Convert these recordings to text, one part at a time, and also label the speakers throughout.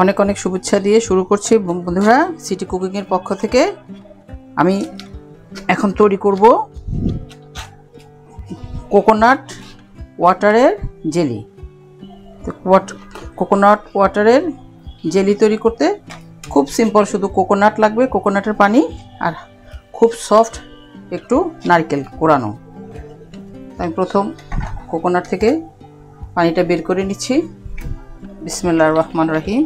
Speaker 1: অনেক অনেক শুভেচ্ছা দিয়ে শুরু করছি বন্ধুরা। সিটি কুকিংয়ের পক্ষ থেকে আমি এখন তৈরি করব কোকোনাট ওয়াটারের জেলি। তো কোকোনাট ওয়াটারের জেলি তৈরি করতে খুব সিম্পল, শুধু কোকোনাট লাগবে, কোকোনাটের পানি আর খুব সফট একটু নারকেল কোরানো। আমি প্রথম কোকোনাট থেকে পানিটা বের করে নিচ্ছি। বিসমিল্লাহির রহমানির রহিম।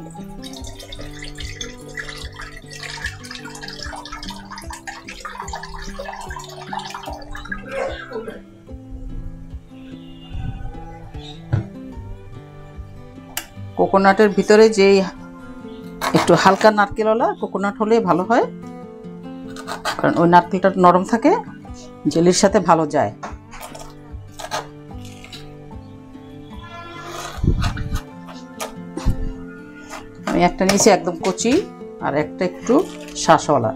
Speaker 1: কোকোনাটের ভিতরে যে একটু হালকা নারকেলওয়ালা কোকোনাট হলে ভালো হয়, কারণ ওই নারকেলটা নরম থাকে, জেলির সাথে ভালো যায়। আমি একটা নিয়েছি একদম কচি আর একটা একটু শাঁসওয়ালা।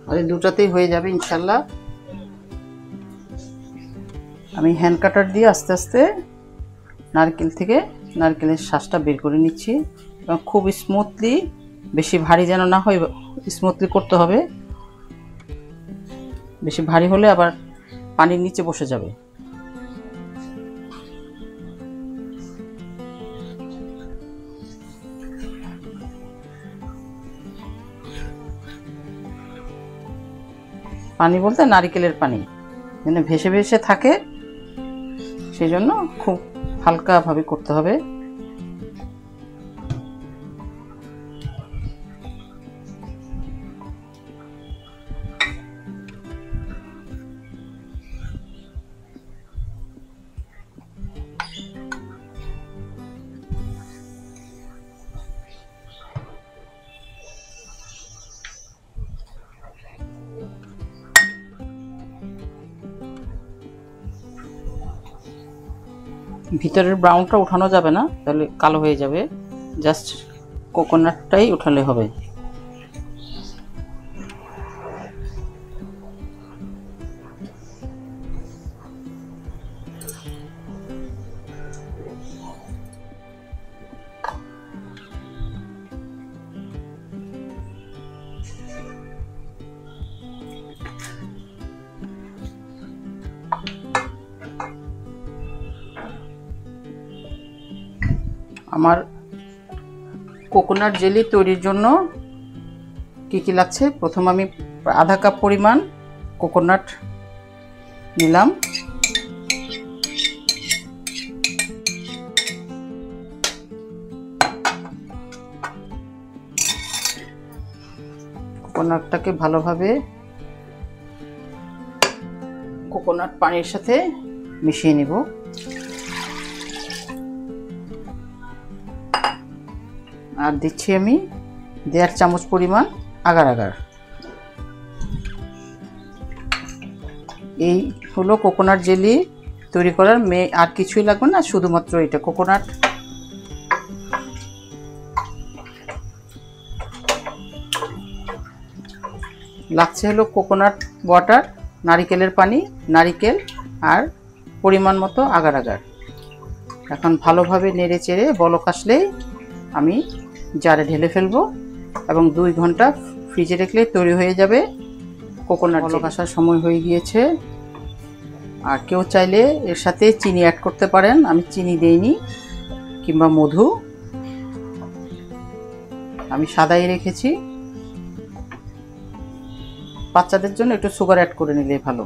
Speaker 1: আর দুটাতেই হয়ে যাবে ইনশাল্লাহ। আমি হ্যান্ড কাটার দিয়ে আস্তে আস্তে নারকেল থেকে নারকেলের শাঁসটা বের করে নিচ্ছি, এবং খুব স্মুথলি, বেশি ভারী যেন না হয়, স্মুথলি করতে হবে। বেশি ভারী হলে আবার পানির নিচে বসে যাবে। পানি বলতে নারকেলের পানি যেন ভেসে ভেসে থাকে, সেই জন্য খুব হালকাভাবে করতে হবে। ভিতরের ব্রাউনটা উঠানো যাবে না, তাহলে কালো হয়ে যাবে। জাস্ট কোকোনাটটাই উঠালে হবে। আমার কোকোনাট জেলি তৈরির জন্য কি কি লাগছে, প্রথম আমি আধা কাপ পরিমাণ কোকোনাট নিলাম। কোকোনাটটাকে ভালোভাবে কোকোনাট পানির সাথে মিশিয়ে নিব। আর দিচ্ছি আমি 1.5 চামচ পরিমাণ আগার আগার। এই হলো কোকোনাট জেলি তৈরি করার আর কিছুই লাগবে না, শুধুমাত্র এটা কোকোনাট। লাগছে হলো কোকোনাট ওয়াটার, নারিকেলের পানি, নারিকেল আর পরিমাণ মতো আগার আগার। এখন ভালোভাবে নেড়ে চেড়ে বলক আসলেই আমি জারে ঢেলে ফেলবো, এবং 2 ঘন্টা ফ্রিজে রাখলে তৈরি হয়ে যাবে কোকোনাট। বলক আসার সময় হয়ে গিয়েছে। আর কেউ চাইলে এর সাথে চিনি অ্যাড করতে পারেন, আমি চিনি দেইনি, কিংবা মধু। আমি সাদাই রেখেছি। বাচ্চাদের জন্য একটু সুগার অ্যাড করে নিলে ভালো।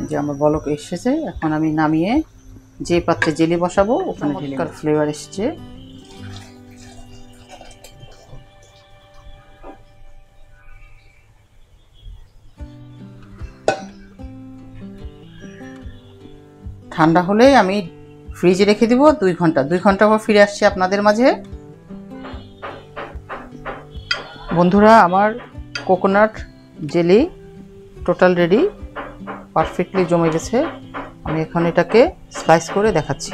Speaker 1: যে আমার বলক এসেছে, এখন আমি নামিয়ে যে পাত্রে জেলি বসাবো ওখানে চমৎকার ফ্লেভার এসেছে। ঠান্ডা হলে আমি ফ্রিজে রেখে দিব 2 ঘন্টা। 2 ঘন্টা পর ফিরে আসছি আপনাদের মাঝে। বন্ধুরা, আমার coconut jelly total ready, perfectly জমে গেছে। আমি এখন এটাকে স্লাইস করে দেখাচ্ছি।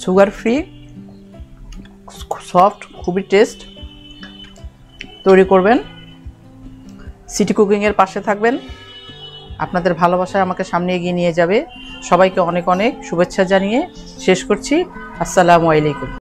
Speaker 1: সুগার ফ্রি, সফট, খুবই টেস্ট। তৈরি করবেন, সিটি কুকিংয়ের পাশে থাকবেন, আপনাদের ভালোবাসায় আমাকে সামনে এগিয়ে নিয়ে যাবে। সবাইকে অনেক অনেক শুভেচ্ছা জানিয়ে শেষ করছি। আসসালামু আলাইকুম।